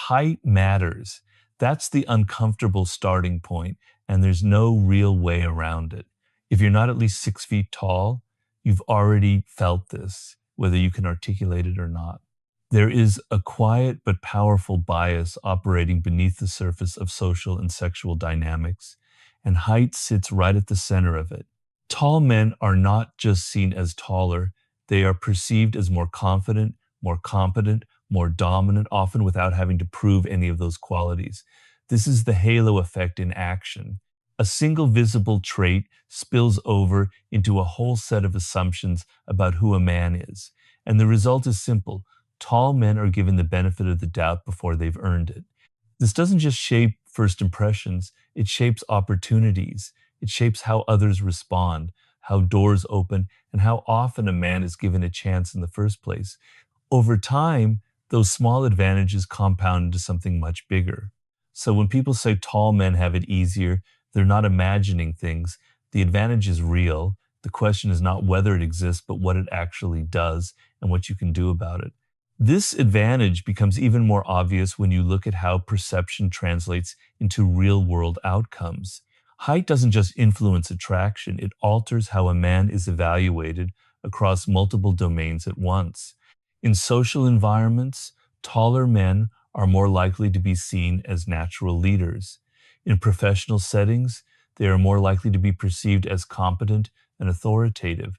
Height matters. That's the uncomfortable starting point, and there's no real way around it. If you're not at least 6 feet tall, you've already felt this, whether you can articulate it or not. There is a quiet but powerful bias operating beneath the surface of social and sexual dynamics, and height sits right at the center of it. Tall men are not just seen as taller, they are perceived as more confident, more competent, more dominant, often without having to prove any of those qualities. This is the halo effect in action. A single visible trait spills over into a whole set of assumptions about who a man is. And the result is simple. Tall men are given the benefit of the doubt before they've earned it. This doesn't just shape first impressions, it shapes opportunities. It shapes how others respond, how doors open, and how often a man is given a chance in the first place. Over time, those small advantages compound into something much bigger. So when people say tall men have it easier, they're not imagining things. The advantage is real. The question is not whether it exists, but what it actually does and what you can do about it. This advantage becomes even more obvious when you look at how perception translates into real-world outcomes. Height doesn't just influence attraction, it alters how a man is evaluated across multiple domains at once. In social environments, taller men are more likely to be seen as natural leaders. In professional settings, they are more likely to be perceived as competent and authoritative.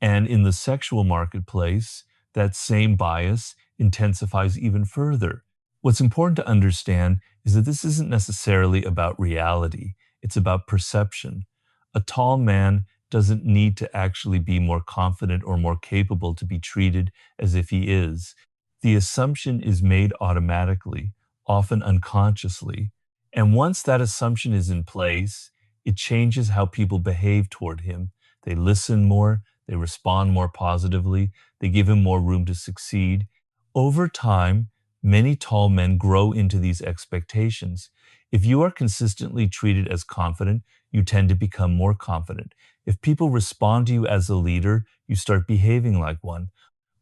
And in the sexual marketplace, that same bias intensifies even further. What's important to understand is that this isn't necessarily about reality, it's about perception. A tall man doesn't need to actually be more confident or more capable to be treated as if he is. The assumption is made automatically, often unconsciously. And once that assumption is in place, it changes how people behave toward him. They listen more, they respond more positively, they give him more room to succeed. Over time, many tall men grow into these expectations. If you are consistently treated as confident, you tend to become more confident. If people respond to you as a leader, you start behaving like one.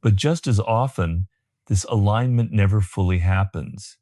But just as often, this alignment never fully happens.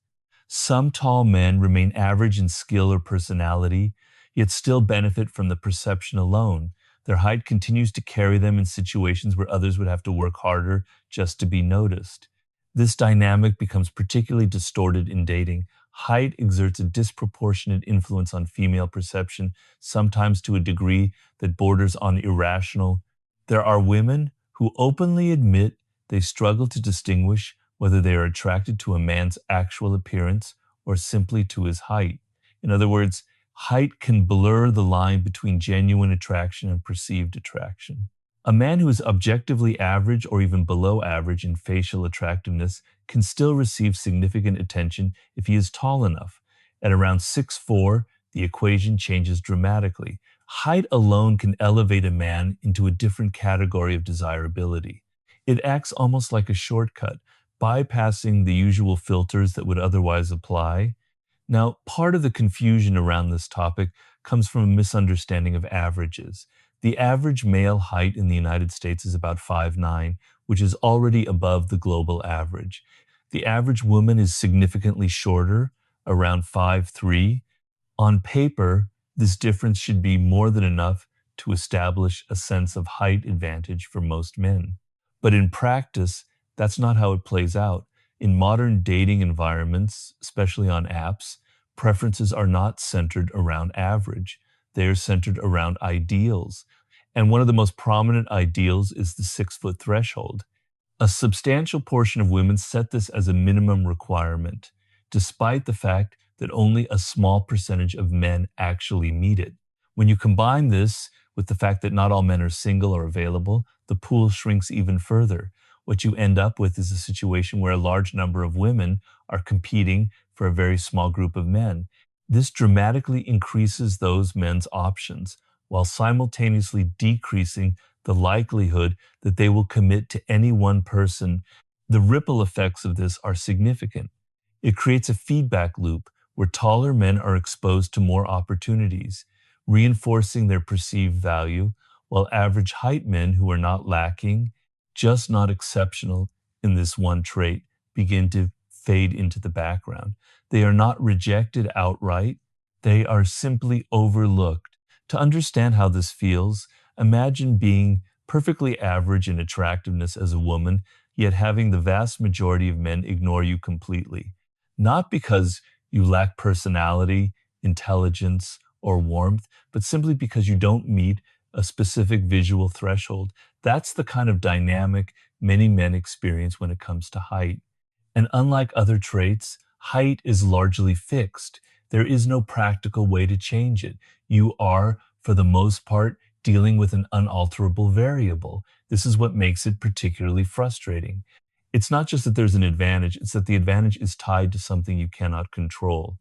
Some tall men remain average in skill or personality, yet still benefit from the perception alone. Their height continues to carry them in situations where others would have to work harder just to be noticed. This dynamic becomes particularly distorted in dating. Height exerts a disproportionate influence on female perception, sometimes to a degree that borders on irrational. There are women who openly admit they struggle to distinguish whether they are attracted to a man's actual appearance or simply to his height. In other words, height can blur the line between genuine attraction and perceived attraction. A man who is objectively average or even below average in facial attractiveness can still receive significant attention if he is tall enough. At around 6'4", the equation changes dramatically. Height alone can elevate a man into a different category of desirability. It acts almost like a shortcut, bypassing the usual filters that would otherwise apply. Now, part of the confusion around this topic comes from a misunderstanding of averages. The average male height in the United States is about 5'9", which is already above the global average. The average woman is significantly shorter, around 5'3". On paper, this difference should be more than enough to establish a sense of height advantage for most men. But in practice, that's not how it plays out. In modern dating environments, especially on apps, preferences are not centered around average. They are centered around ideals. And one of the most prominent ideals is the 6-foot threshold. A substantial portion of women set this as a minimum requirement, despite the fact that only a small percentage of men actually meet it. When you combine this with the fact that not all men are single or available, the pool shrinks even further. What you end up with is a situation where a large number of women are competing for a very small group of men. This dramatically increases those men's options, while simultaneously decreasing the likelihood that they will commit to any one person. The ripple effects of this are significant. It creates a feedback loop where taller men are exposed to more opportunities, reinforcing their perceived value, while average height men who are not lacking, just not exceptional in this one trait, begin to fade into the background. They are not rejected outright, they are simply overlooked. To understand how this feels, imagine being perfectly average in attractiveness as a woman, yet having the vast majority of men ignore you completely. Not because you lack personality, intelligence, or warmth, but simply because you don't meet a specific visual threshold. That's the kind of dynamic many men experience when it comes to height. And unlike other traits, height is largely fixed. There is no practical way to change it. You are, for the most part, dealing with an unalterable variable. This is what makes it particularly frustrating. It's not just that there's an advantage, it's that the advantage is tied to something you cannot control.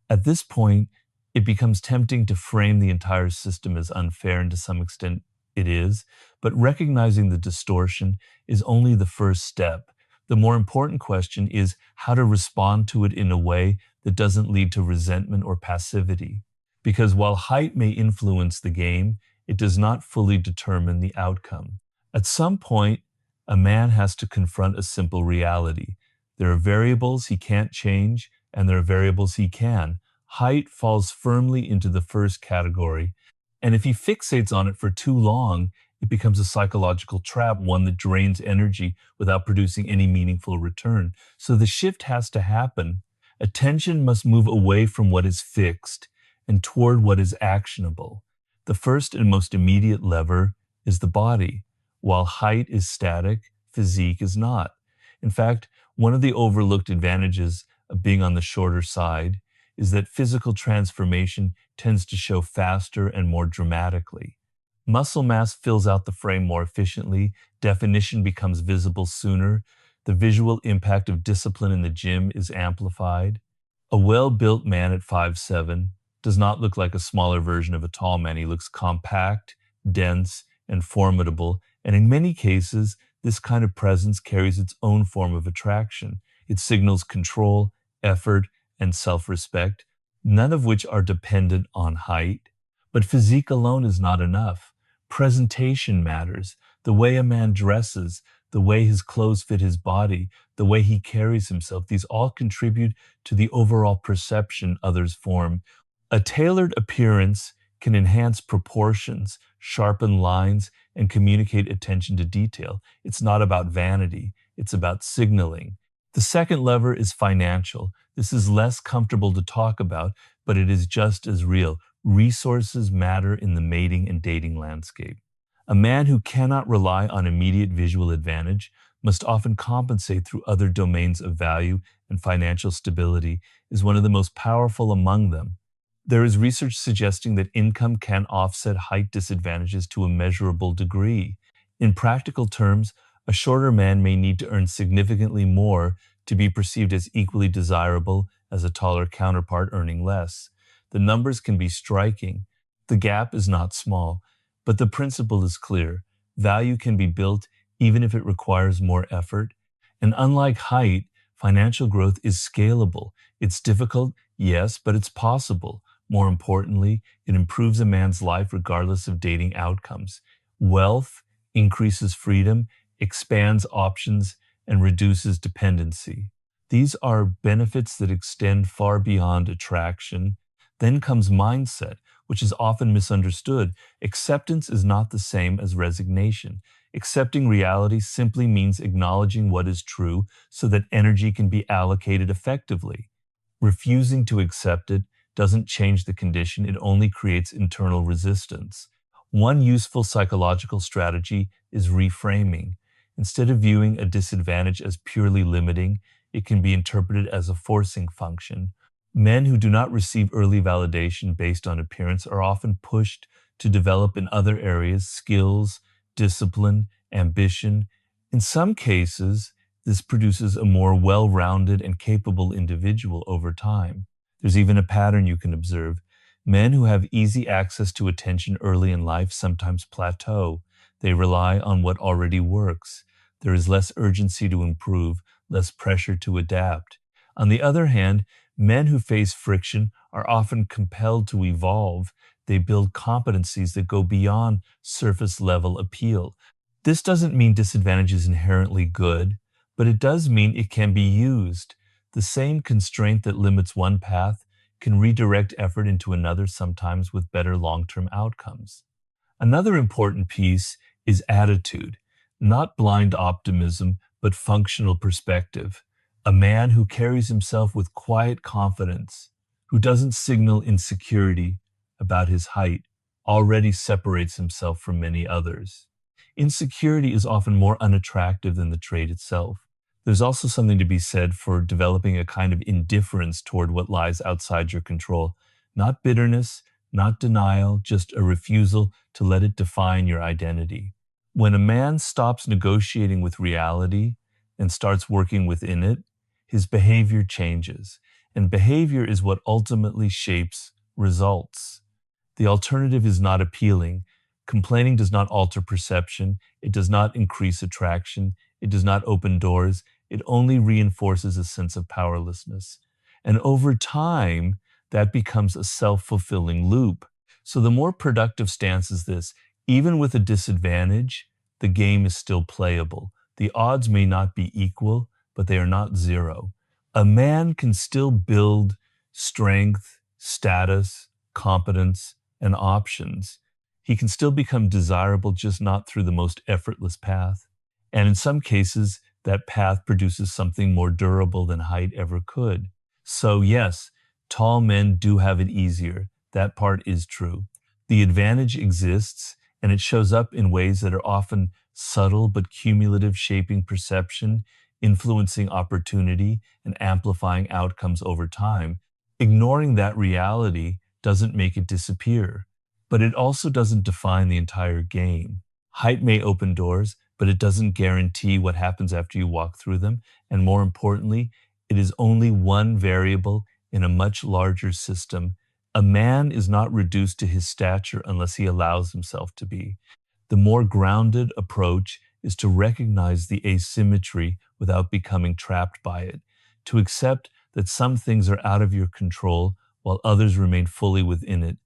At this point, it becomes tempting to frame the entire system as unfair, and to some extent it is, but recognizing the distortion is only the first step. The more important question is how to respond to it in a way that doesn't lead to resentment or passivity. Because while height may influence the game, it does not fully determine the outcome. At some point, a man has to confront a simple reality. There are variables he can't change, and there are variables he can. Height falls firmly into the first category, and if he fixates on it for too long, it becomes a psychological trap, one that drains energy without producing any meaningful return. So the shift has to happen. Attention must move away from what is fixed and toward what is actionable. The first and most immediate lever is the body. While height is static, physique is not. In fact, one of the overlooked advantages of being on the shorter side is that physical transformation tends to show faster and more dramatically. Muscle mass fills out the frame more efficiently, definition becomes visible sooner, the visual impact of discipline in the gym is amplified. A well-built man at 5'7" does not look like a smaller version of a tall man. He looks compact, dense, and formidable, and in many cases, this kind of presence carries its own form of attraction. It signals control, effort, and self-respect, none of which are dependent on height. But physique alone is not enough. Presentation matters. The way a man dresses, the way his clothes fit his body, the way he carries himself, these all contribute to the overall perception others form. A tailored appearance can enhance proportions, sharpen lines, and communicate attention to detail. It's not about vanity, it's about signaling. The second lever is financial. This is less comfortable to talk about, but it is just as real. Resources matter in the mating and dating landscape. A man who cannot rely on immediate visual advantage must often compensate through other domains of value, and financial stability is one of the most powerful among them. There is research suggesting that income can offset height disadvantages to a measurable degree. In practical terms, a shorter man may need to earn significantly more to be perceived as equally desirable as a taller counterpart earning less. The numbers can be striking. The gap is not small, but the principle is clear. Value can be built even if it requires more effort. And unlike height, financial growth is scalable. It's difficult, yes, but it's possible. More importantly, it improves a man's life regardless of dating outcomes. Wealth increases freedom, expands options, and reduces dependency. These are benefits that extend far beyond attraction. Then comes mindset, which is often misunderstood. Acceptance is not the same as resignation. Accepting reality simply means acknowledging what is true so that energy can be allocated effectively. Refusing to accept it doesn't change the condition, it only creates internal resistance. One useful psychological strategy is reframing. Instead of viewing a disadvantage as purely limiting, it can be interpreted as a forcing function. Men who do not receive early validation based on appearance are often pushed to develop in other areas skills, discipline, ambition. In some cases, this produces a more well-rounded and capable individual over time. There's even a pattern you can observe. Men who have easy access to attention early in life sometimes plateau. They rely on what already works. There is less urgency to improve, less pressure to adapt. On the other hand, men who face friction are often compelled to evolve. They build competencies that go beyond surface-level appeal. This doesn't mean disadvantage is inherently good, but it does mean it can be used. The The same constraint that limits one path can redirect effort into another, sometimes with better long-term outcomes. Another important piece is attitude, not blind optimism, but functional perspective. A man who carries himself with quiet confidence, who doesn't signal insecurity about his height, already separates himself from many others. Insecurity is often more unattractive than the trait itself. There's also something to be said for developing a kind of indifference toward what lies outside your control. Not bitterness, not denial, just a refusal to let it define your identity. When a man stops negotiating with reality and starts working within it, his behavior changes. And behavior is what ultimately shapes results. The alternative is not appealing. Complaining does not alter perception. It does not increase attraction. It does not open doors. It only reinforces a sense of powerlessness. And over time, that becomes a self-fulfilling loop. So the more productive stance is this: even with a disadvantage, the game is still playable. The odds may not be equal, but they are not zero. A man can still build strength, status, competence, and options. He can still become desirable, just not through the most effortless path. And in some cases, that path produces something more durable than height ever could. So yes, tall men do have it easier. That part is true. The advantage exists, and it shows up in ways that are often subtle but cumulative, shaping perception, influencing opportunity, and amplifying outcomes over time. Ignoring that reality doesn't make it disappear, but it also doesn't define the entire game. Height may open doors, but it doesn't guarantee what happens after you walk through them. And more importantly, it is only one variable in a much larger system. A man is not reduced to his stature unless he allows himself to be. The more grounded approach is to recognize the asymmetry without becoming trapped by it, to accept that some things are out of your control while others remain fully within it.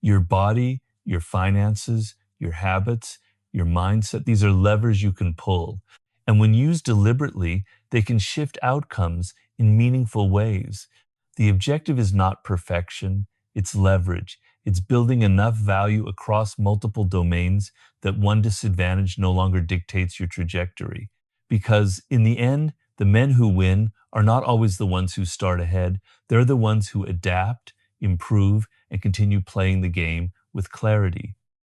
Your body, your finances, your habits, your mindset, these are levers you can pull. And when used deliberately, they can shift outcomes in meaningful ways. The objective is not perfection, it's leverage. It's building enough value across multiple domains that one disadvantage no longer dictates your trajectory. Because in the end, the men who win are not always the ones who start ahead. They're the ones who adapt, improve, and continue playing the game with clarity.